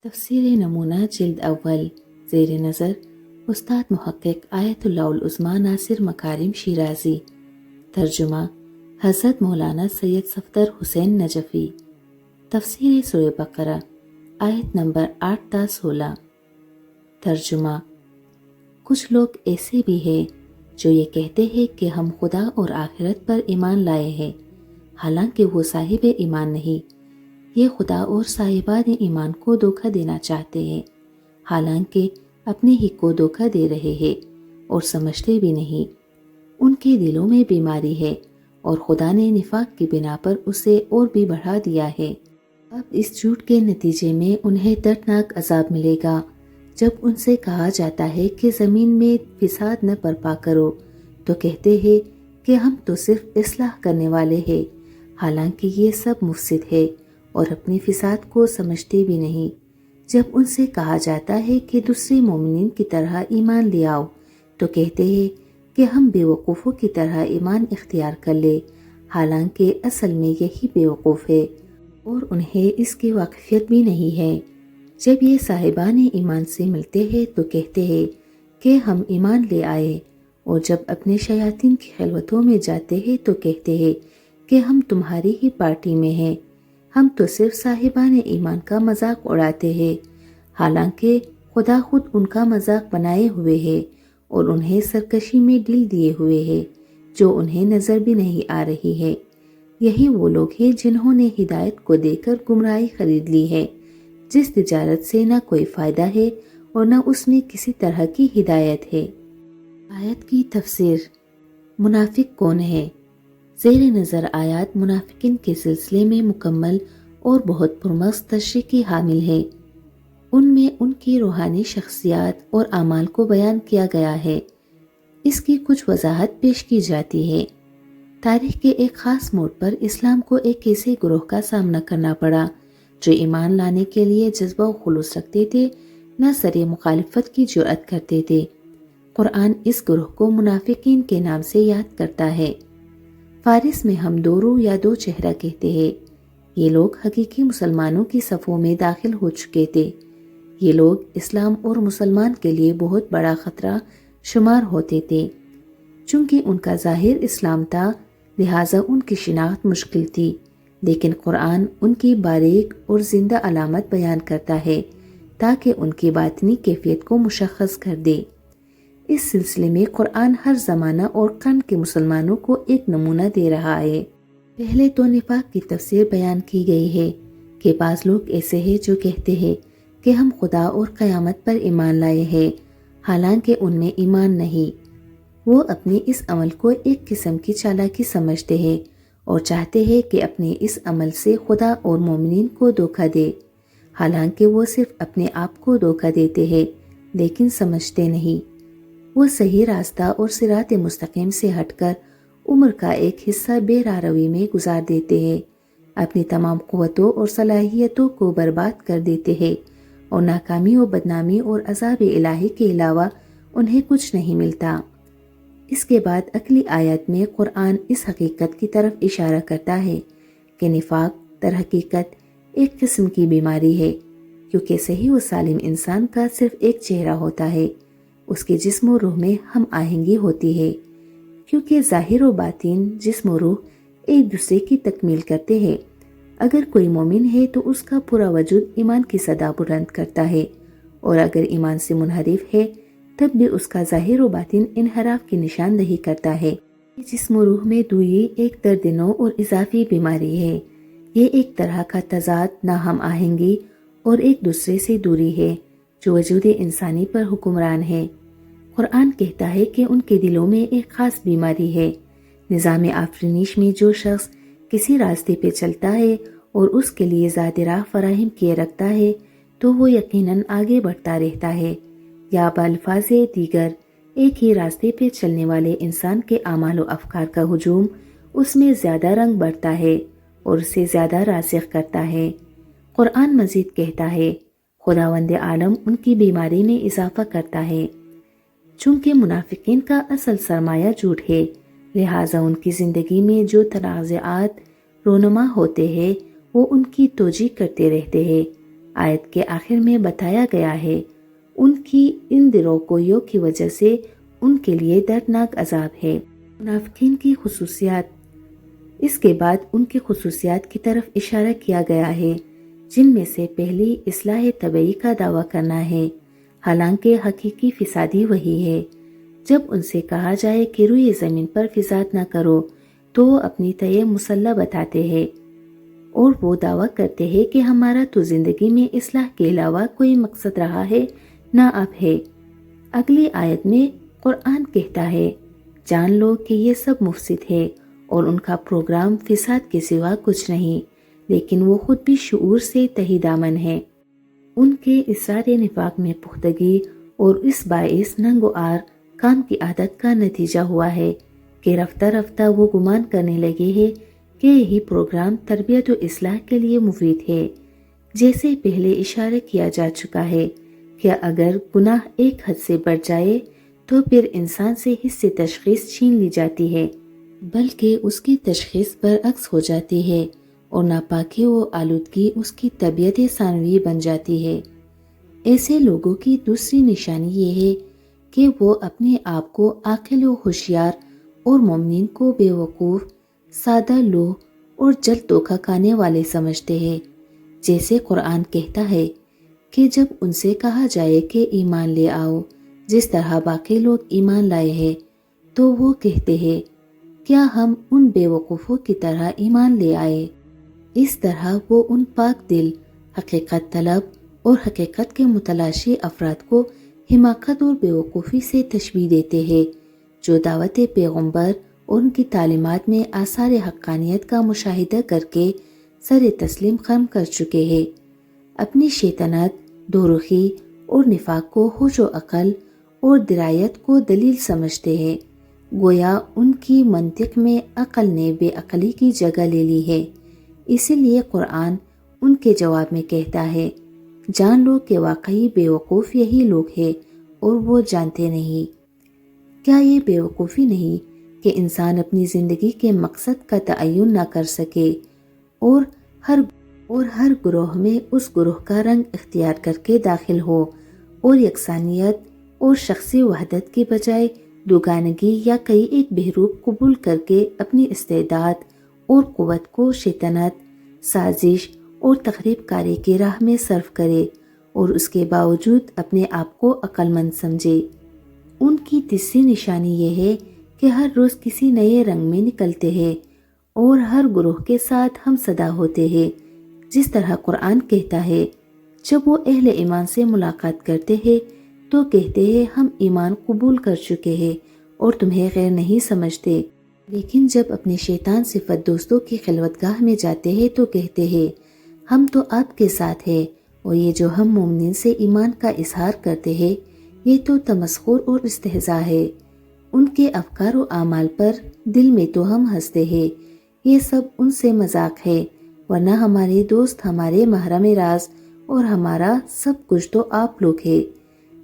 تفسیر نمونہ جلد اول زیر نظر استاد محقق آیت اللہ العظمیٰ ناصر مکارم شیرازی. ترجمہ حضرت مولانا سید صفدر حسین نجفی. تفسیر سورہ بقرہ آیت نمبر 8 تا 16. ترجمہ کچھ لوگ ایسے بھی ہیں جو یہ کہتے ہیں کہ ہم خدا اور آخرت پر ایمان لائے ہیں، حالانکہ وہ صاحب ایمان نہیں. یہ خدا اور صاحبان ایمان کو دھوکہ دینا چاہتے ہیں، حالانکہ اپنے ہی کو دھوکہ دے رہے ہیں اور سمجھتے بھی نہیں. ان کے دلوں میں بیماری ہے اور خدا نے نفاق کی بنا پر اسے اور بھی بڑھا دیا ہے. اب اس جھوٹ کے نتیجے میں انہیں دردناک عذاب ملے گا. جب ان سے کہا جاتا ہے کہ زمین میں فساد نہ برپا کرو تو کہتے ہیں کہ ہم تو صرف اصلاح کرنے والے ہیں، حالانکہ یہ سب مفسد ہے اور اپنی فساد کو سمجھتے بھی نہیں. جب ان سے کہا جاتا ہے کہ دوسرے مومنین کی طرح ایمان لے آؤ تو کہتے ہیں کہ ہم بے وقوفوں کی طرح ایمان اختیار کر لے، حالانکہ اصل میں یہی بے وقوف ہے اور انہیں اس کی واقفیت بھی نہیں ہے. جب یہ صاحبان ایمان سے ملتے ہیں تو کہتے ہیں کہ ہم ایمان لے آئے، اور جب اپنے شیاطین کی خلوتوں میں جاتے ہیں تو کہتے ہیں کہ ہم تمہاری ہی پارٹی میں ہیں، ہم تو صرف صاحبان ایمان کا مذاق اڑاتے ہیں، حالانکہ خدا خود ان کا مذاق بنائے ہوئے ہے اور انہیں سرکشی میں ڈل دیے ہوئے ہے جو انہیں نظر بھی نہیں آ رہی ہے. یہی وہ لوگ ہیں جنہوں نے ہدایت کو دے کر گمراہی خرید لی ہے، جس تجارت سے نہ کوئی فائدہ ہے اور نہ اس میں کسی طرح کی ہدایت ہے. آیت کی تفسیر. منافق کون ہے؟ زیر نظر آیات منافقین کے سلسلے میں مکمل اور بہت پرمغز تشریح کی حامل ہے. ان میں ان کی روحانی شخصیات اور اعمال کو بیان کیا گیا ہے. اس کی کچھ وضاحت پیش کی جاتی ہے. تاریخ کے ایک خاص موڑ پر اسلام کو ایک ایسے گروہ کا سامنا کرنا پڑا جو ایمان لانے کے لیے جذبہ و خلوص رکھتے تھے، نہ سر مخالفت کی جرأت کرتے تھے. قرآن اس گروہ کو منافقین کے نام سے یاد کرتا ہے. فارس میں ہم دو رو یا دو چہرہ کہتے ہیں. یہ لوگ حقیقی مسلمانوں کی صفوں میں داخل ہو چکے تھے. یہ لوگ اسلام اور مسلمان کے لیے بہت بڑا خطرہ شمار ہوتے تھے. چونکہ ان کا ظاہر اسلام تھا لہٰذا ان کی شناخت مشکل تھی، لیکن قرآن ان کی باریک اور زندہ علامت بیان کرتا ہے تاکہ ان کی باطنی کیفیت کو مشخص کر دے. اس سلسلے میں قرآن ہر زمانہ اور قرن کے مسلمانوں کو ایک نمونہ دے رہا ہے. پہلے تو نفاق کی تفسیر بیان کی گئی ہے کہ بعض لوگ ایسے ہیں جو کہتے ہیں کہ ہم خدا اور قیامت پر ایمان لائے ہیں، حالانکہ ان میں ایمان نہیں. وہ اپنے اس عمل کو ایک قسم کی چالاکی سمجھتے ہیں اور چاہتے ہیں کہ اپنے اس عمل سے خدا اور مومنین کو دھوکہ دے، حالانکہ وہ صرف اپنے آپ کو دھوکہ دیتے ہیں لیکن سمجھتے نہیں. وہ صحیح راستہ اور صراط مستقیم سے ہٹ کر عمر کا ایک حصہ بے راہ میں گزار دیتے ہیں، اپنی تمام قوتوں اور صلاحیتوں کو برباد کر دیتے ہیں اور ناکامی و بدنامی اور عذاب الہی کے علاوہ انہیں کچھ نہیں ملتا. اس کے بعد اگلی آیت میں قرآن اس حقیقت کی طرف اشارہ کرتا ہے کہ نفاق در حقیقت ایک قسم کی بیماری ہے، کیونکہ صحیح و سالم انسان کا صرف ایک چہرہ ہوتا ہے، اس کے جسم و روح میں ہم آہنگی ہوتی ہے، کیونکہ ظاہر و باطن جسم و روح ایک دوسرے کی تکمیل کرتے ہیں. اگر کوئی مومن ہے تو اس کا پورا وجود ایمان کی صدا بلند کرتا ہے، اور اگر ایمان سے منحرف ہے تب بھی اس کا ظاہر و باطن انحراف کی نشاندہی کرتا ہے. جسم و روح میں دوئی ایک درد نو اور اضافی بیماری ہے. یہ ایک طرح کا تضاد، ناہم آہنگی اور ایک دوسرے سے دوری ہے جو وجود انسانی پر حکمران ہے. قرآن کہتا ہے کہ ان کے دلوں میں ایک خاص بیماری ہے. نظام آفرینش میں جو شخص کسی راستے پہ چلتا ہے اور اس کے لیے ذات راہ فراہم کیے رکھتا ہے تو وہ یقیناً آگے بڑھتا رہتا ہے، یا بالفاظ دیگر ایک ہی راستے پہ چلنے والے انسان کے اعمال و افکار کا ہجوم اس میں زیادہ رنگ بڑھتا ہے اور اسے زیادہ راسخ کرتا ہے. قرآن مزید کہتا ہے خداوند عالم ان کی بیماری میں اضافہ کرتا ہے. چونکہ منافقین کا اصل سرمایہ جھوٹ ہے لہٰذا ان کی زندگی میں جو تنازعات رونما ہوتے ہیں وہ ان کی توجیہ کرتے رہتے ہیں آیت کے آخر میں بتایا گیا ہے ان کی ان دروگوئیوں کی وجہ سے ان کے لیے دردناک عذاب ہے۔ منافقین کی خصوصیات۔ اس کے بعد ان کی خصوصیات کی طرف اشارہ کیا گیا ہے، جن میں سے پہلی اصلاح طبعی کا دعویٰ کرنا ہے، حالانکہ حقیقی فسادی وہی ہے۔ جب ان سے کہا جائے کہ روئے زمین پر فساد نہ کرو تو وہ اپنی تئیں مسلح بتاتے ہیں اور وہ دعویٰ کرتے ہیں کہ ہمارا تو زندگی میں اصلاح کے علاوہ کوئی مقصد رہا ہے نہ اب ہے۔ اگلی آیت میں قرآن کہتا ہے، جان لو کہ یہ سب مفسد ہے اور ان کا پروگرام فساد کے سوا کچھ نہیں، لیکن وہ خود بھی شعور سے تہی دامن ہے۔ ان کے اصرار نفاق میں پختگی اور اس باعث ننگ و آر کام کی عادت کا نتیجہ ہوا ہے کہ رفتہ رفتہ وہ گمان کرنے لگے ہیں کہ یہی پروگرام تربیت و اصلاح کے لیے مفید ہے۔ جیسے پہلے اشارہ کیا جا چکا ہے کہ اگر گناہ ایک حد سے بڑھ جائے تو پھر انسان سے حس تشخیص چھین لی جاتی ہے، بلکہ اس کی تشخیص برعکس ہو جاتی ہے اور ناپاکی و آلودگی اس کی طبیعت ثانوی بن جاتی ہے۔ ایسے لوگوں کی دوسری نشانی یہ ہے کہ وہ اپنے آپ کو عاقل و ہوشیار اور مومنین کو بے وقوف، سادہ لوح اور جلد دھوکہ کھانے والے سمجھتے ہیں۔ جیسے قرآن کہتا ہے کہ جب ان سے کہا جائے کہ ایمان لے آؤ جس طرح باقی لوگ ایمان لائے ہیں، تو وہ کہتے ہیں کیا ہم ان بے وقوفوں کی طرح ایمان لے آئے؟ اس طرح وہ ان پاک دل، حقیقت طلب اور حقیقت کے متلاشی افراد کو حماقت اور بے وقوفی سے تشبیہ دیتے ہیں، جو دعوت پیغمبر اور ان کی تعلیمات میں آثار حقانیت کا مشاہدہ کر کے سر تسلیم خم کر چکے ہیں۔ اپنی شیطنت، دورخی اور نفاق کو ہوش و عقل اور درایت کو دلیل سمجھتے ہیں، گویا ان کی منطق میں عقل نے بے عقلی کی جگہ لے لی ہے۔ اسی لیے قرآن ان کے جواب میں کہتا ہے، جان لو کہ واقعی بے وقوف یہی لوگ ہیں اور وہ جانتے نہیں۔ کیا یہ بے وقوفی نہیں کہ انسان اپنی زندگی کے مقصد کا تعین نہ کر سکے اور ہر گروہ میں اس گروہ کا رنگ اختیار کر کے داخل ہو اور یکسانیت اور شخصی وحدت کے بجائے دوگانگی یا کئی ایک بہروپ قبول کر کے اپنی استعداد اور قوت کو شیطنت، سازش اور تخریب کاری کی راہ میں صرف کرے اور اس کے باوجود اپنے آپ کو عقل مند سمجھے۔ ان کی تیسری نشانی یہ ہے کہ ہر روز کسی نئے رنگ میں نکلتے ہیں اور ہر گروہ کے ساتھ ہم صدا ہوتے ہیں۔ جس طرح قرآن کہتا ہے، جب وہ اہل ایمان سے ملاقات کرتے ہیں تو کہتے ہیں ہم ایمان قبول کر چکے ہیں اور تمہیں غیر نہیں سمجھتے، لیکن جب اپنے شیطان صفت دوستوں کی خلوت گاہ میں جاتے ہیں تو کہتے ہیں ہم تو آپ کے ساتھ ہیں، اور یہ جو ہم مومنین سے ایمان کا اظہار کرتے ہیں یہ تو تمسخر اور استہزاء ہے۔ ان کے افکار و اعمال پر دل میں تو ہم ہنستے ہیں، یہ سب ان سے مذاق ہے، ورنہ ہمارے دوست ہمارے محرم راز اور ہمارا سب کچھ تو آپ لوگ ہیں۔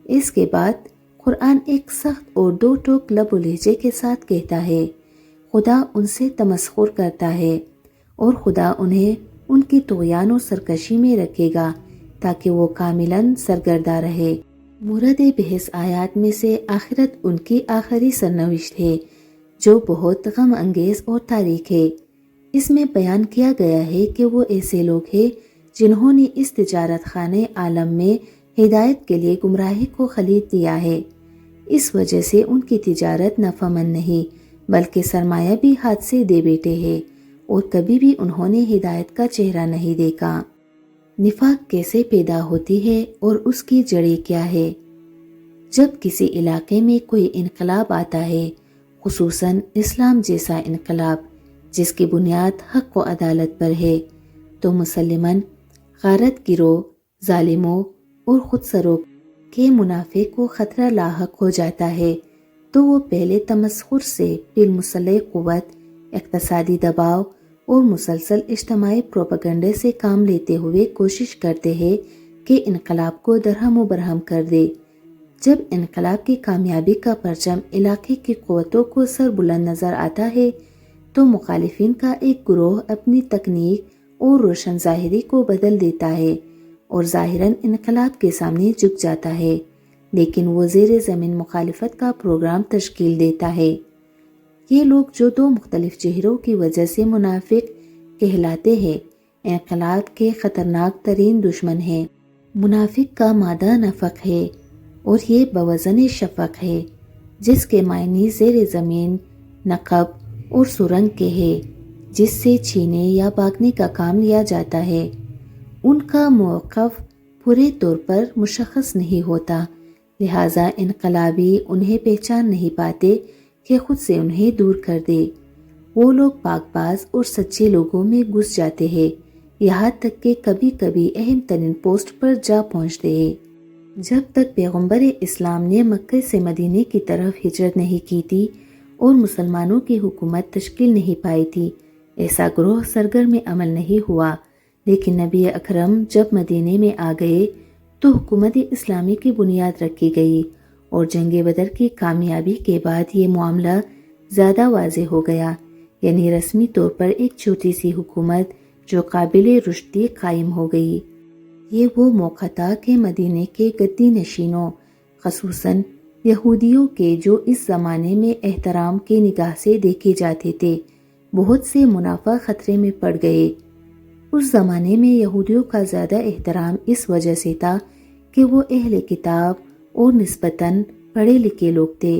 اس کے بعد قرآن ایک سخت اور دو ٹوک لب و لہجے کے ساتھ کہتا ہے، خدا ان سے تمسخر کرتا ہے اور خدا انہیں ان کی طغیان و سرکشی میں رکھے گا تاکہ وہ کاملاً سرگردہ رہے۔ مورد بحث آیات میں سے آخرت ان کی آخری سرنوشت ہے جو بہت غم انگیز اور تاریک ہے۔ اس میں بیان کیا گیا ہے کہ وہ ایسے لوگ ہیں جنہوں نے اس تجارت خانے عالم میں ہدایت کے لیے گمراہی کو خلید دیا ہے۔ اس وجہ سے ان کی تجارت نفع مند نہیں بلکہ سرمایہ بھی ہاتھ سے دے بیٹھے ہیں اور کبھی بھی انہوں نے ہدایت کا چہرہ نہیں دیکھا۔ نفاق کیسے پیدا ہوتی ہے اور اس کی جڑیں کیا ہے؟ جب کسی علاقے میں کوئی انقلاب آتا ہے، خصوصاً اسلام جیسا انقلاب جس کی بنیاد حق و عدالت پر ہے، تو مسلماً غارت گروں، ظالموں اور خود سروں کے منافع کو خطرہ لاحق ہو جاتا ہے تو وہ پہلے تمسخر سے پھر مسلح قوت، اقتصادی دباؤ اور مسلسل اجتماعی پروپیگنڈے سے کام لیتے ہوئے کوشش کرتے ہیں کہ انقلاب کو درہم و برہم کر دے۔ جب انقلاب کی کامیابی کا پرچم علاقے کی قوتوں کو سر بلند نظر آتا ہے تو مخالفین کا ایک گروہ اپنی تکنیک اور روشن ظاہری کو بدل دیتا ہے اور ظاہراً انقلاب کے سامنے جھک جاتا ہے، لیکن وہ زیر زمین مخالفت کا پروگرام تشکیل دیتا ہے۔ یہ لوگ جو دو مختلف چہروں کی وجہ سے منافق کہلاتے ہیں، انقلاب کے خطرناک ترین دشمن ہیں۔ منافق کا مادہ نفق ہے اور یہ بوزن شفق ہے، جس کے معنی زیر زمین، نقب اور سرنگ کے ہیں، جس سے چھینے یا بھاگنے کا کام لیا جاتا ہے۔ ان کا موقف پورے طور پر مشخص نہیں ہوتا، لہٰذا انقلابی انہیں پہچان نہیں پاتے کہ خود سے انہیں دور کر دے۔ وہ لوگ پاک باز اور سچے لوگوں میں گھس جاتے ہیں، یہاں تک کہ کبھی کبھی اہم ترین پوسٹ پر جا پہنچتے ہیں۔ جب تک پیغمبر اسلام نے مکہ سے مدینے کی طرف ہجرت نہیں کی تھی اور مسلمانوں کی حکومت تشکیل نہیں پائی تھی، ایسا گروہ سرگرم عمل نہیں ہوا۔ لیکن نبی اکرم جب مدینے میں آ گئے تو حکومت اسلامی کی بنیاد رکھی گئی، اور جنگ بدر کی کامیابی کے بعد یہ معاملہ زیادہ واضح ہو گیا، یعنی رسمی طور پر ایک چھوٹی سی حکومت جو قابل رشد تھی قائم ہو گئی۔ یہ وہ موقع تھا کہ مدینے کے گدی نشینوں، خصوصاً یہودیوں کے جو اس زمانے میں احترام کی نگاہ سے دیکھے جاتے تھے، بہت سے منافع خطرے میں پڑ گئے۔ اس زمانے میں یہودیوں کا زیادہ احترام اس وجہ سے تھا کہ وہ اہل کتاب اور نسبتاً پڑھے لکھے لوگ تھے،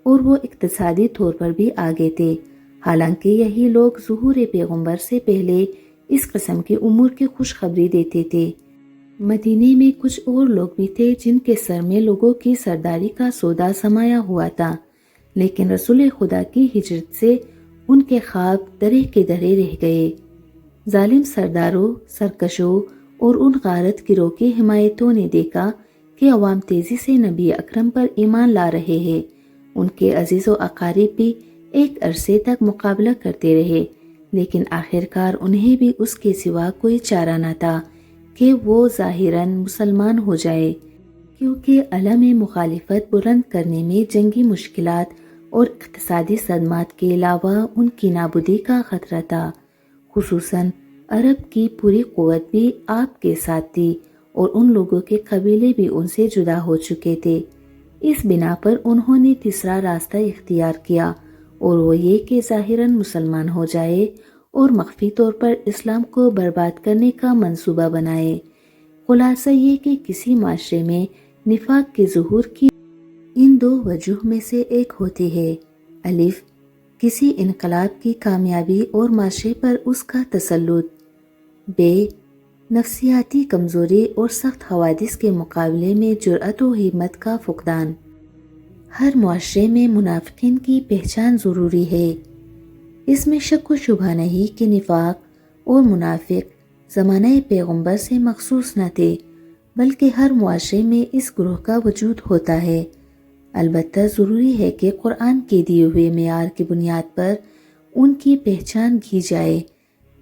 اور وہ اقتصادی طور پر بھی آگے تھے، حالانکہ یہی لوگ ظہور پیغمبر سے پہلے اس قسم کی امور کی خوشخبری دیتے تھے۔ مدینے میں کچھ اور لوگ بھی تھے جن کے سر میں لوگوں کی سرداری کا سودا سمایا ہوا تھا، لیکن رسول خدا کی ہجرت سے ان کے خواب درے کے درے رہ گئے۔ ظالم سرداروں، سرکشوں اور ان غارت گروہ کی حمایتوں نے دیکھا کہ عوام تیزی سے نبی اکرم پر ایمان لا رہے ہیں۔ ان کے عزیز و اقارب بھی ایک عرصے تک مقابلہ کرتے رہے، لیکن آخرکار انہیں بھی اس کے سوا کوئی چارہ نہ تھا کہ وہ ظاہراً مسلمان ہو جائے، کیونکہ علم مخالفت بلند کرنے میں جنگی مشکلات اور اقتصادی صدمات کے علاوہ ان کی نابودی کا خطرہ تھا۔ خصوصاً عرب کی پوری قوت بھی آپ کے ساتھ تھی اور ان لوگوں کے قبیلے بھی ان سے جدا ہو چکے تھے۔ اس بنا پر انہوں نے تیسرا راستہ اختیار کیا، اور وہ یہ کہ ظاہراً مسلمان ہو جائے اور مخفی طور پر اسلام کو برباد کرنے کا منصوبہ بنائے۔ خلاصہ یہ کہ کسی معاشرے میں نفاق کے ظہور کی ان دو وجوہ میں سے ایک ہوتی ہے: الف، کسی انقلاب کی کامیابی اور معاشرے پر اس کا تسلط، ب، نفسیاتی کمزوری اور سخت حوادث کے مقابلے میں جرأت و ہمت کا فقدان۔ ہر معاشرے میں منافقین کی پہچان ضروری ہے۔ اس میں شک و شبہ نہیں کہ نفاق اور منافق زمانہ پیغمبر سے مخصوص نہ تھے، بلکہ ہر معاشرے میں اس گروہ کا وجود ہوتا ہے۔ البتہ ضروری ہے کہ قرآن کے دیے ہوئے معیار کی بنیاد پر ان کی پہچان کی جائے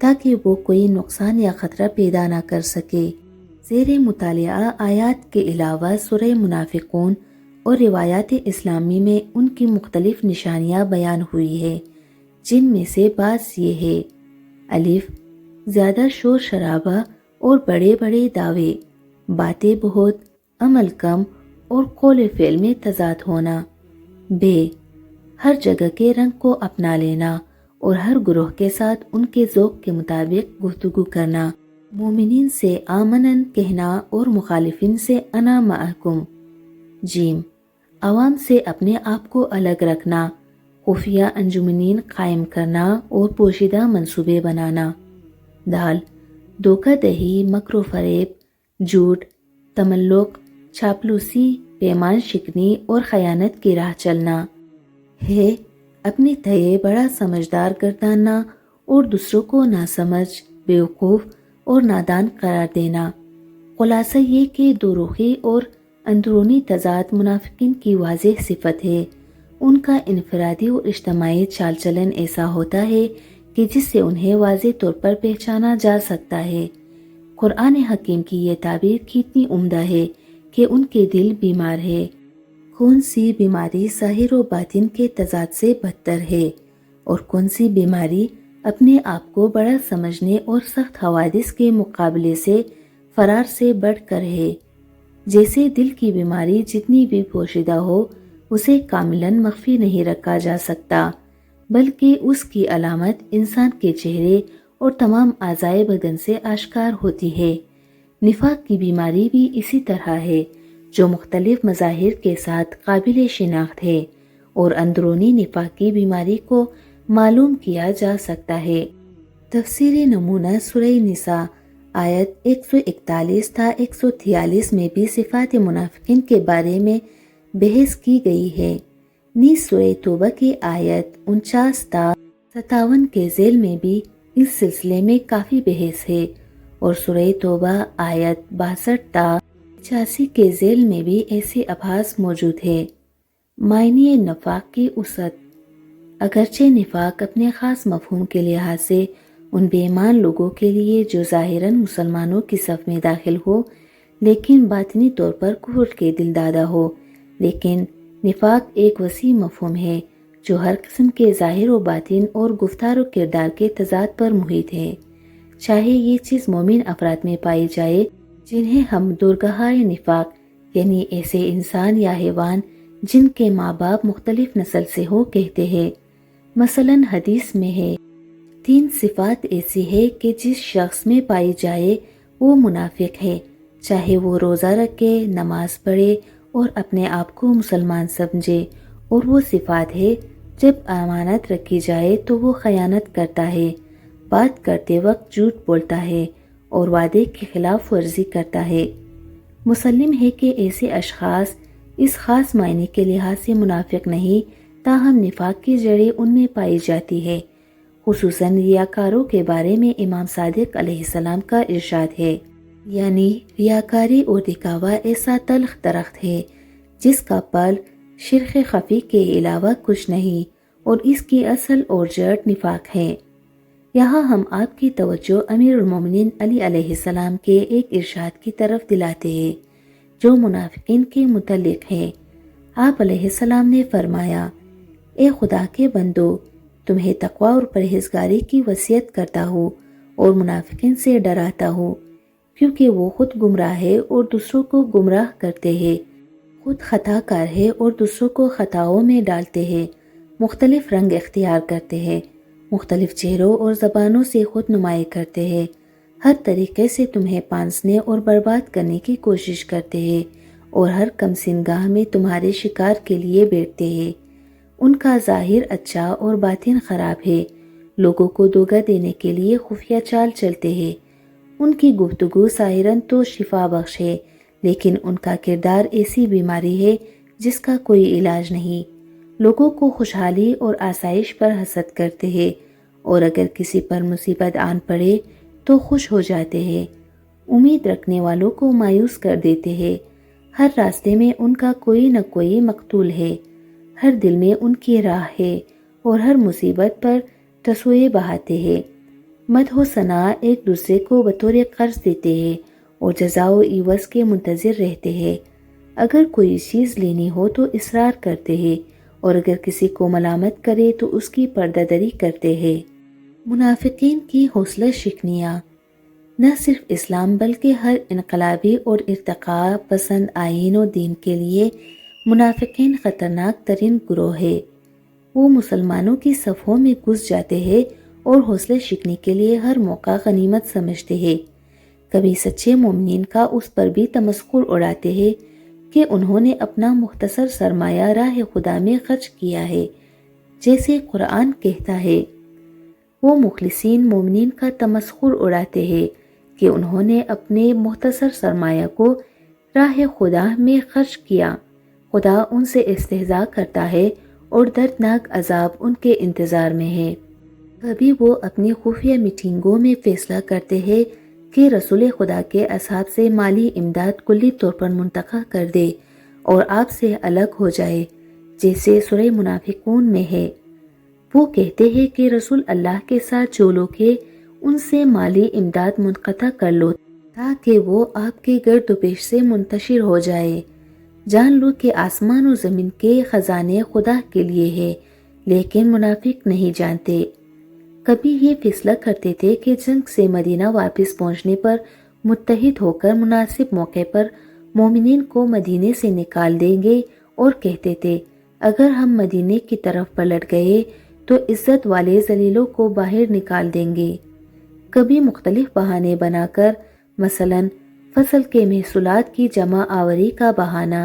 تاکہ وہ کوئی نقصان یا خطرہ پیدا نہ کر سکے۔ زیر مطالعہ آیات کے علاوہ سورہ منافقون اور روایات اسلامی میں ان کی مختلف نشانیاں بیان ہوئی ہے، جن میں سے بعض یہ ہے: الف، زیادہ شور شرابہ اور بڑے بڑے دعوے، باتیں بہت، عمل کم اور قول فعل میں تضاد ہونا۔ ب، ہر جگہ کے رنگ کو اپنا لینا اور ہر گروہ کے ساتھ ان کے ذوق کے مطابق گفتگو کرنا، مومنین سے آمنن کہنا اور مخالفین سے انا معکم۔ ج، عوام سے اپنے آپ کو الگ رکھنا، خفیہ انجمنین قائم کرنا اور پوشیدہ منصوبے بنانا۔ د، دھوکہ دہی، مکر و فریب، جھوٹ، تملق، چاپلوسی، پیمان شکنی اور خیانت کی راہ چلنا۔ ہے، اپنے تئیں بڑا سمجھدار گرداننا اور دوسروں کو ناسمجھ، بیوقوف اور نادان قرار دینا۔ خلاصہ یہ کہ دو رخی اور اندرونی تضاد منافقین کی واضح صفت ہے۔ ان کا انفرادی اور اجتماعی چال چلن ایسا ہوتا ہے کہ جس سے انہیں واضح طور پر پہچانا جا سکتا ہے۔ قرآن حکیم کی یہ تعبیر کتنی عمدہ ہے کہ ان کے دل بیمار ہے۔ کون سی بیماری ظاہر و باطن کے تضاد سے بدتر ہے، اور کون سی بیماری اپنے آپ کو بڑا سمجھنے اور سخت حوادث کے مقابلے سے فرار سے بڑھ کر ہے۔ جیسے دل کی بیماری جتنی بھی پوشیدہ ہو اسے کاملاً مخفی نہیں رکھا جا سکتا، بلکہ اس کی علامت انسان کے چہرے اور تمام اعضائے بدن سے آشکار ہوتی ہے۔ نفاق کی بیماری بھی اسی طرح ہے، جو مختلف مظاہر کے ساتھ قابل شناخت ہے، اور اندرونی نفاق کی بیماری کو معلوم کیا جا سکتا ہے۔ تفسیری نمونہ سورہ نساء آیت 141 تا 143 میں بھی صفات منافقین کے بارے میں بحث کی گئی ہے۔ نیز سورہ توبہ کی آیت 49 تا 57 کے ذیل میں بھی اس سلسلے میں کافی بحث ہے، اور سورہ توبہ آیت 62 تا 85 کے ذیل میں بھی ایسے ابحاث موجود ہے۔ معنی نفاق کی وسعت۔ اگرچہ نفاق اپنے خاص مفہوم کے لحاظ سے ان بے ایمان لوگوں کے لیے جو ظاہراً مسلمانوں کی صف میں داخل ہو لیکن باطنی طور پر کفر کے دل دادا ہو، لیکن نفاق ایک وسیع مفہوم ہے جو ہر قسم کے ظاہر و باطن اور گفتار و کردار کے تضاد پر محیط ہے، چاہے یہ چیز مومن افراد میں پائی جائے جنہیں ہم درگاہائے نفاق یعنی ایسے انسان یا حیوان جن کے ماں باپ مختلف نسل سے ہو کہتے ہیں۔ مثلاً حدیث میں ہے 3 صفات ایسی ہے کہ جس شخص میں پائی جائے وہ منافق ہے، چاہے وہ روزہ رکھے، نماز پڑھے اور اپنے آپ کو مسلمان سمجھے، اور وہ صفات ہے جب امانت رکھی جائے تو وہ خیانت کرتا ہے، بات کرتے وقت جھوٹ بولتا ہے اور وعدے کی خلاف ورزی کرتا ہے۔ مسلم ہے کہ ایسے اشخاص اس خاص معنی کے لحاظ سے منافق نہیں، تاہم نفاق کی جڑیں ان میں پائی جاتی ہے۔ خصوصاً ریاکاروں کے بارے میں امام صادق علیہ السلام کا ارشاد ہے، یعنی ریاکاری اور دکھاوا ایسا تلخ درخت ہے جس کا پھل شرک خفی کے علاوہ کچھ نہیں، اور اس کی اصل اور جڑ نفاق ہے۔ یہاں ہم آپ کی توجہ امیر المومنین علی علیہ السلام کے ایک ارشاد کی طرف دلاتے ہیں جو منافقین کے متعلق ہے۔ آپ علیہ السلام نے فرمایا، اے خدا کے بندو، تمہیں تقوی اور پرہیزگاری کی وصیت کرتا ہوں اور منافقین سے ڈراتا ہوں، کیونکہ وہ خود گمراہ ہے اور دوسروں کو گمراہ کرتے ہیں، خود خطا کار ہے اور دوسروں کو خطاؤں میں ڈالتے ہیں، مختلف رنگ اختیار کرتے ہیں، مختلف چہروں اور زبانوں سے خود نمائی کرتے ہیں، ہر طریقے سے تمہیں پانسنے اور برباد کرنے کی کوشش کرتے ہیں، اور ہر کم سنگاہ میں تمہارے شکار کے لیے بیٹھتے ہیں۔ ان کا ظاہر اچھا اور باطن خراب ہے، لوگوں کو دھوکہ دینے کے لیے خفیہ چال چلتے ہیں۔ ان کی گفتگو ظاہراً تو شفا بخش ہے، لیکن ان کا کردار ایسی بیماری ہے جس کا کوئی علاج نہیں۔ لوگوں کو خوشحالی اور آسائش پر حسد کرتے ہیں، اور اگر کسی پر مصیبت آن پڑے تو خوش ہو جاتے ہیں۔ امید رکھنے والوں کو مایوس کر دیتے ہیں۔ ہر راستے میں ان کا کوئی نہ کوئی مقتول ہے، ہر دل میں ان کی راہ ہے، اور ہر مصیبت پر تسوئے بہاتے ہیں۔ مدح و ثناء ایک دوسرے کو بطور قرض دیتے ہیں اور جزا و عوض کے منتظر رہتے ہیں۔ اگر کوئی چیز لینی ہو تو اصرار کرتے ہیں، اور اگر کسی کو ملامت کرے تو اس کی پردہ دری کرتے ہیں۔ منافقین کی حوصلہ شکنیاں۔ نہ صرف اسلام بلکہ ہر انقلابی اور ارتقاء پسند آئین و دین کے لیے منافقین خطرناک ترین گروہ ہے۔ وہ مسلمانوں کی صفوں میں گھس جاتے ہیں اور حوصلہ شکنی کے لیے ہر موقع غنیمت سمجھتے ہیں۔ کبھی سچے مومنین کا اس پر بھی تمسخر اڑاتے ہیں کہ انہوں نے اپنا مختصر سرمایہ راہ خدا میں خرچ کیا ہے، جیسے قرآن کہتا ہے۔ وہ مخلصین مومنین کا تمسخر اڑاتے ہیں کہ انہوں نے اپنے مختصر سرمایہ کو راہ خدا میں خرچ کیا۔ خدا ان سے استہزاء کرتا ہے اور دردناک عذاب ان کے انتظار میں ہے۔ کبھی وہ اپنی خفیہ میٹنگوں میں فیصلہ کرتے ہیں کہ رسول خدا کے اصحاب سے مالی امداد کلی طور پر منقطع کر دے اور آپ سے الگ ہو جائے، جیسے سورہ منافقون میں ہے۔ وہ کہتے ہیں کہ رسول اللہ کے ساتھ جو لوگ ہیں ان سے مالی امداد منقطع کر لو تاکہ وہ آپ کے گرد و پیش سے منتشر ہو جائے۔ جان لو کہ آسمان و زمین کے خزانے خدا کے لیے ہے، لیکن منافق نہیں جانتے۔ کبھی یہ فیصلہ کرتے تھے کہ جنگ سے مدینہ واپس پہنچنے پر متحد ہو کر مناسب موقع پر مومنین کو مدینے سے نکال دیں گے اور کہتے تھے اگر ہم مدینے کی طرف پلٹ گئے تو عزت والے ذلیلوں کو باہر نکال دیں گے۔ کبھی مختلف بہانے بنا کر مثلاً فصل کے محصولات کی جمع آوری کا بہانہ،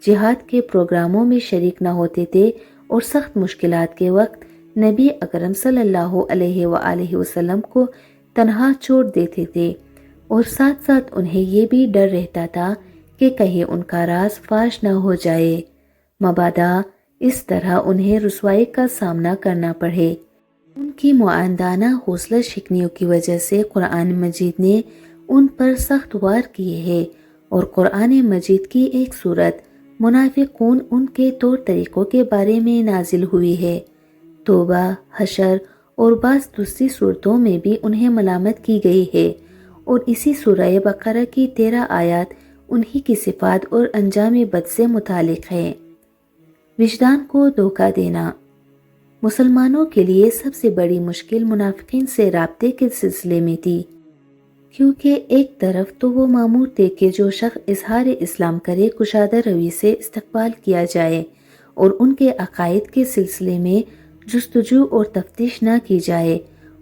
جہاد کے پروگراموں میں شریک نہ ہوتے تھے اور سخت مشکلات کے وقت نبی اکرم صلی اللہ علیہ وآلہ وسلم کو تنہا چھوڑ دیتے تھے، اور ساتھ ساتھ انہیں یہ بھی ڈر رہتا تھا کہ کہیں ان کا راز فاش نہ ہو جائے، مبادا اس طرح انہیں رسوائی کا سامنا کرنا پڑے۔ ان کی معاندانہ حوصلہ شکنیوں کی وجہ سے قرآن مجید نے ان پر سخت وار کیے ہیں، اور قرآن مجید کی ایک صورت منافقون ان کے طور طریقوں کے بارے میں نازل ہوئی ہے۔ توبہ، حشر اور بعض دوسری صورتوں میں بھی انہیں ملامت کی گئی ہے، اور اسی سورہ بقرہ کی 13 آیات انہی کی صفات اور انجام بد سے متعلق ہیں۔ وجدان کو دھوکہ دینا۔ مسلمانوں کے لیے سب سے بڑی مشکل منافقین سے رابطے کے سلسلے میں تھی، کیونکہ ایک طرف تو وہ مامور تھے کہ جو شخص اظہار اسلام کرے کشادہ روی سے استقبال کیا جائے اور ان کے عقائد کے سلسلے میں جستجو اور تفتیش نہ کی جائے،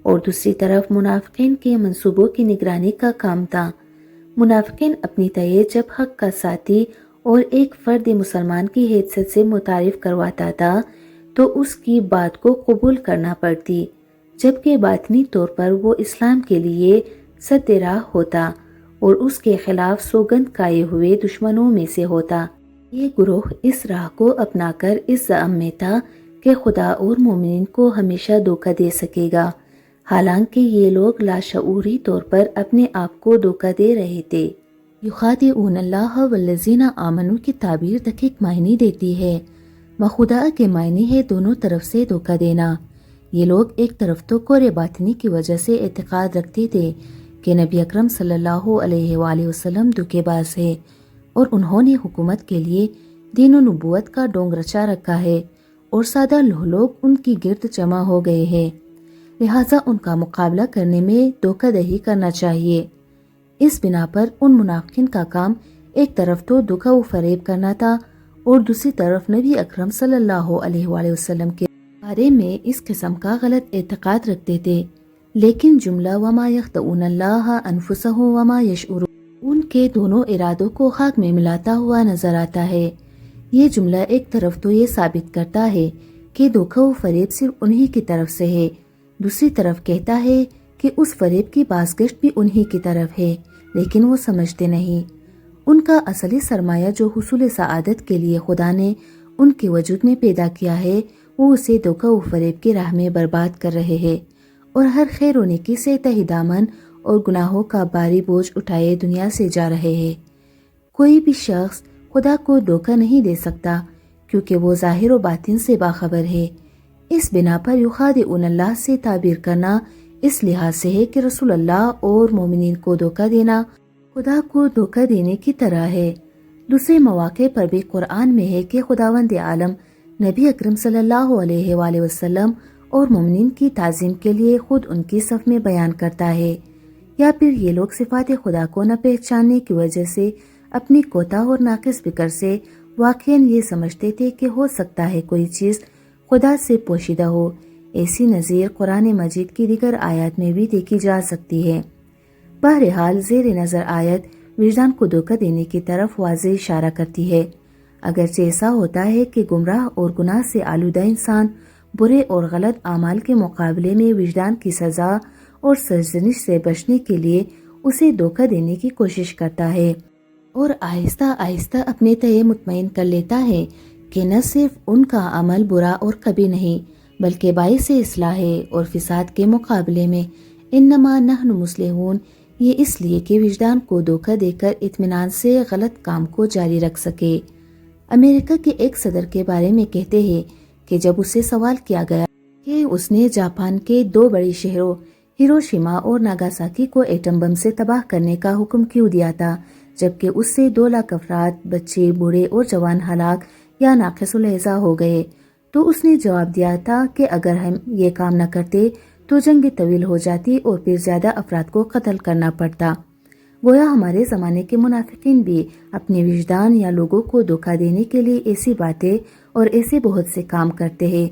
اور دوسری طرف منافقین کے منصوبوں کی نگرانی کا کام تھا۔ منافقین اپنی تئیں جب حق کا ساتھی اور ایک فرد مسلمان کی حیثیت سے متعارف کرواتا تھا تو اس کی بات کو قبول کرنا پڑتی، جبکہ باطنی طور پر وہ اسلام کے لیے سد راہ ہوتا اور اس کے خلاف سوگند کھائے ہوئے دشمنوں میں سے ہوتا۔ یہ گروہ اس راہ کو اپنا کر اس زعم میں تھا کہ خدا اور مومنین کو ہمیشہ دھوکہ دے سکے گا، حالانکہ یہ لوگ لاشعوری طور پر اپنے آپ کو دھوکہ دے رہے تھے۔ یخادعون اللہ والذین آمنوا کی تعبیر دقیق معنی دیتی ہے، مخدوع کے معنی ہے دونوں طرف سے دھوکہ دینا۔ یہ لوگ ایک طرف تو کور باطنی کی وجہ سے اعتقاد رکھتے تھے کہ نبی اکرم صلی اللہ علیہ وآلہ وسلم دھوکے باز ہے، اور انہوں نے حکومت کے لیے دین و نبوت کا ڈونگ رچا رکھا ہے، اور سادہ لوگ ان کی گرد جمع ہو گئے ہیں، لہٰذا ان کا مقابلہ کرنے میں دھوکہ دہی کرنا چاہیے۔ اس بنا پر ان منافقین کا کام ایک طرف تو دھوکہ و فریب کرنا تھا، اور دوسری طرف نبی اکرم صلی اللہ علیہ وآلہ وسلم کے بارے میں اس قسم کا غلط اعتقاد رکھتے تھے۔ لیکن جملہ وما یخدعون اللہ انفسهم وما یشعرون ان کے دونوں ارادوں کو خاک میں ملاتا ہوا نظر آتا ہے۔ یہ جملہ ایک طرف تو یہ ثابت کرتا ہے کہ دھوکہ و فریب صرف انہی کی طرف سے ہے، دوسری طرف کہتا ہے کہ اس فریب کی بازگشت بھی انہی کی طرف ہے، لیکن وہ سمجھتے نہیں۔ ان کا اصلی سرمایہ جو حصول سعادت کے لیے خدا نے ان کے وجود میں پیدا کیا ہے، وہ اسے دھوکہ و فریب کی راہ میں برباد کر رہے ہیں، اور ہر خیر و نیکی سے تہی دامن اور گناہوں کا بھاری بوجھ اٹھائے دنیا سے جا رہے ہیں۔ کوئی بھی شخص خدا کو دھوکہ نہیں دے سکتا، کیونکہ وہ ظاہر و باطن سے باخبر ہے۔ اس بنا پر یخادعون اللہ سے تعبیر کرنا اس لحاظ سے ہے کہ رسول اللہ اور مومنین کو دھوکہ دینا خدا کو دھوکہ دینے کی طرح ہے۔ دوسرے مواقع پر بھی قرآن میں ہے کہ خداوند عالم نبی اکرم صلی اللہ علیہ وآلہ وسلم اور مومنین کی تعظیم کے لیے خود ان کی صف میں بیان کرتا ہے، یا پھر یہ لوگ صفات خدا کو نہ پہچاننے کی وجہ سے اپنی کوتاہ اور ناقص فکر سے واقعاً یہ سمجھتے تھے کہ ہو سکتا ہے کوئی چیز خدا سے پوشیدہ ہو۔ ایسی نظیر قرآن مجید کی دیگر آیات میں بھی دیکھی جا سکتی ہے۔ بہرحال زیر نظر آیت وجدان کو دھوکہ دینے کی طرف واضح اشارہ کرتی ہے۔ اگرچہ ایسا ہوتا ہے کہ گمراہ اور گناہ سے آلودہ انسان برے اور غلط اعمال کے مقابلے میں وجدان کی سزا اور سرزنش سے بچنے کے لیے اسے دھوکہ دینے کی کوشش کرتا ہے، اور آہستہ آہستہ اپنے تئیں مطمئن کر لیتا ہے کہ نہ صرف ان کا عمل برا اور کبھی نہیں بلکہ باعث اصلاح ہے، اور فساد کے مقابلے میں انما نحن مصلحون، یہ اس لیے کہ وجدان کو دھوکہ دے کر اطمینان سے غلط کام کو جاری رکھ سکے۔ امریکہ کے ایک صدر کے بارے میں کہتے ہیں کہ جب اسے سوال کیا گیا کہ اس نے جاپان کے 2 بڑے شہروں ہیروشیما اور ناگاساکی کو ایٹم بم سے تباہ کرنے کا حکم کیوں دیا تھا، جبکہ اس سے 2 لاکھ افراد، بچے، بوڑھے اور جوان ہلاک یا ناقص العزا ہو گئے، تو اس نے جواب دیا تھا کہ اگر ہم یہ کام نہ کرتے تو جنگ طویل ہو جاتی اور پھر زیادہ افراد کو قتل کرنا پڑتا۔ گویا ہمارے زمانے کے منافقین بھی اپنے وجدان یا لوگوں کو دھوکہ دینے کے لیے ایسی باتیں اور ایسے بہت سے کام کرتے ہیں،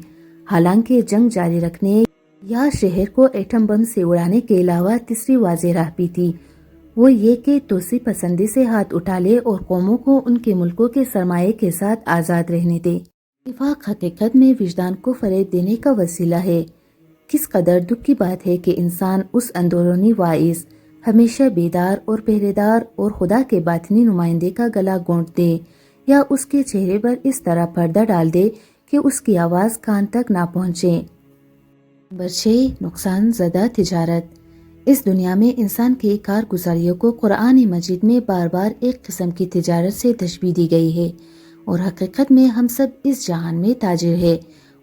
حالانکہ جنگ جاری رکھنے یا شہر کو ایٹم بم سے اڑانے کے علاوہ تیسری واضح راہ بھی تھی، وہ یہ کہ توسیع پسندی سے ہاتھ اٹھا لے اور قوموں کو ان کے ملکوں کے سرمایے کے ساتھ آزاد رہنے دے۔ نفاق حقیقت میں وجدان کو فریب دینے کا وسیلہ ہے۔ کس قدر دکھ کی بات ہے کہ انسان اس اندرونی واعظ، ہمیشہ بیدار اور پہرے دار اور خدا کے باطنی نمائندے کا گلا گھونٹ دے یا اس کے چہرے پر اس طرح پردہ ڈال دے کہ اس کی آواز کان تک نہ پہنچے۔ نمبر 6، نقصان زدہ تجارت۔ اس دنیا میں انسان کی کارگزاریوں کو قرآن مجید میں بار بار ایک قسم کی تجارت سے تشبیہ دی گئی ہے، اور حقیقت میں ہم سب اس جہان میں تاجر ہیں،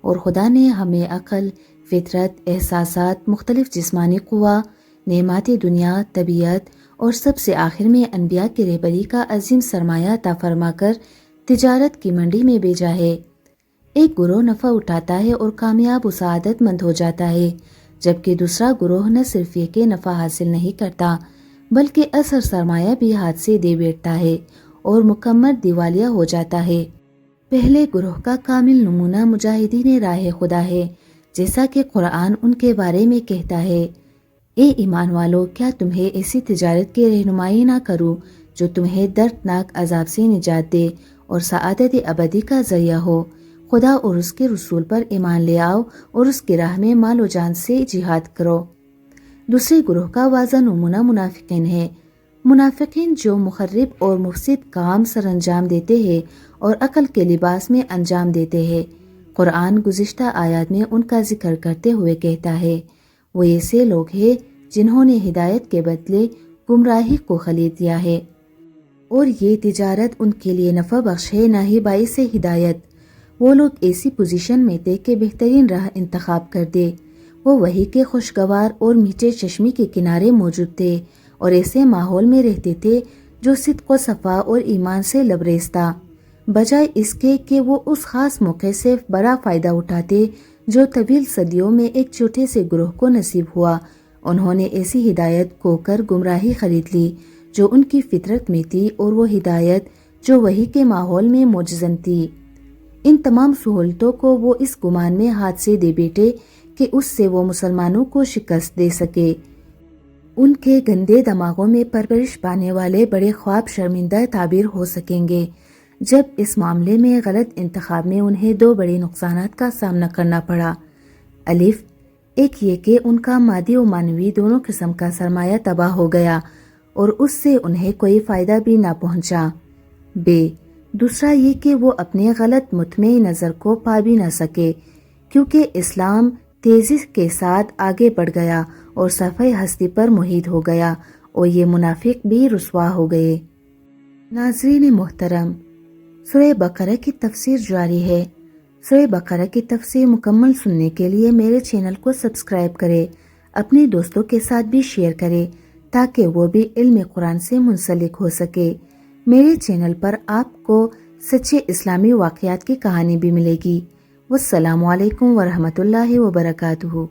اور خدا نے ہمیں عقل، فطرت، احساسات، مختلف جسمانی قوہ، نعمات دنیا، طبیعت اور سب سے آخر میں انبیاء کی رہبری کا عظیم سرمایہ عطا فرما کر تجارت کی منڈی میں بھیجا ہے۔ ایک گروہ نفع اٹھاتا ہے اور کامیاب و سعادت مند ہو جاتا ہے، جبکہ دوسرا گروہ نہ صرف یہ کہ نفع حاصل نہیں کرتا بلکہ اثر سرمایہ بھی ہاتھ سے دے بیٹھتا ہے اور مکمل دیوالیہ ہو جاتا ہے۔ پہلے گروہ کا کامل نمونہ مجاہدین راہ خدا ہے، جیسا کہ قرآن ان کے بارے میں کہتا ہے، اے ایمان والو، کیا تمہیں ایسی تجارت کی رہنمائی نہ کروں جو تمہیں دردناک عذاب سے نجات دے اور سعادت ابدی کا ذریعہ ہو؟ خدا اور اس کے رسول پر ایمان لے آؤ اور اس کی راہ میں مال و جان سے جہاد کرو۔ دوسرے گروہ کا واضح نمونہ منافقین ہے، منافقین جو مخرب اور مفسد کام سر انجام دیتے ہیں اور عقل کے لباس میں انجام دیتے ہیں۔ قرآن گزشتہ آیات میں ان کا ذکر کرتے ہوئے کہتا ہے، وہ ایسے لوگ ہیں جنہوں نے ہدایت کے بدلے گمراہی کو خرید لیا ہے، اور یہ تجارت ان کے لیے نفع بخش ہے نہ ہی باعث ہدایت۔ وہ لوگ ایسی پوزیشن میں تھے کہ بہترین راہ انتخاب کر دے، وہ وحی کے خوشگوار اور میٹھے چشمے کے کنارے موجود تھے اور ایسے ماحول میں رہتے تھے جو صدق و صفا اور ایمان سے لبریز تھا، بجائے اس کے کہ وہ اس خاص موقع سے بڑا فائدہ اٹھاتے جو طویل صدیوں میں ایک چھوٹے سے گروہ کو نصیب ہوا۔ انہوں نے ایسی ہدایت کھو کر گمراہی خرید لی جو ان کی فطرت میں تھی، اور وہ ہدایت جو وحی کے ماحول میں موجزن تھی۔ ان تمام سہولتوں کو وہ اس گمان میں ہاتھ سے دے بیٹھے کہ اس سے وہ مسلمانوں کو شکست دے سکے۔ ان کے گندے دماغوں میں پرورش پانے والے بڑے خواب شرمندہ تعبیر ہو سکیں گے جب اس معاملے میں غلط انتخاب میں انہیں دو بڑے نقصانات کا سامنا کرنا پڑا۔ الف، ایک یہ کہ ان کا مادی و معنوی دونوں قسم کا سرمایہ تباہ ہو گیا اور اس سے انہیں کوئی فائدہ بھی نہ پہنچا۔ ب، دوسرا یہ کہ وہ اپنے غلط مطمع نظر کو پا بھی نہ سکے، کیونکہ اسلام تیزی کے ساتھ آگے بڑھ گیا اور صفحہ ہستی پر محیط ہو گیا، اور یہ منافق بھی رسوا ہو گئے۔ ناظرین محترم، سورہ بقرہ کی تفسیر جاری ہے۔ سورہ بقرہ کی تفسیر مکمل سننے کے لیے میرے چینل کو سبسکرائب کریں، اپنے دوستوں کے ساتھ بھی شیئر کریں تاکہ وہ بھی علم قرآن سے منسلک ہو سکے۔ میرے چینل پر آپ کو سچے اسلامی واقعات کی کہانی بھی ملے گی۔ والسلام علیکم ورحمۃ اللہ وبرکاتہ۔